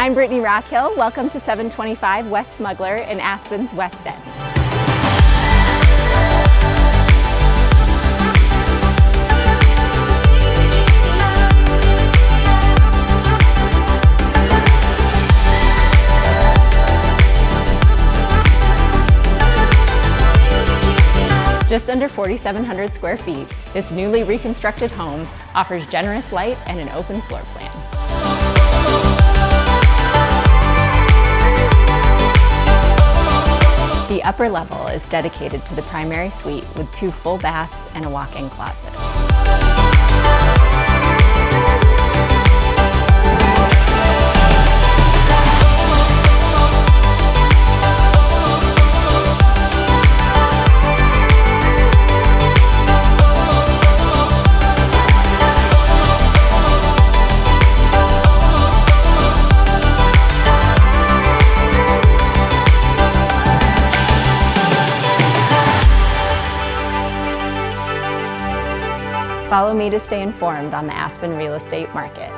I'm Brittanie Rockhill. Welcome to 725 West Smuggler in Aspen's West End. Just under 4,700 square feet, this newly reconstructed home offers generous light and an open floor plan. The upper level is dedicated to the primary suite with 2 full baths and a walk-in closet. Follow me to stay informed on the Aspen real estate market.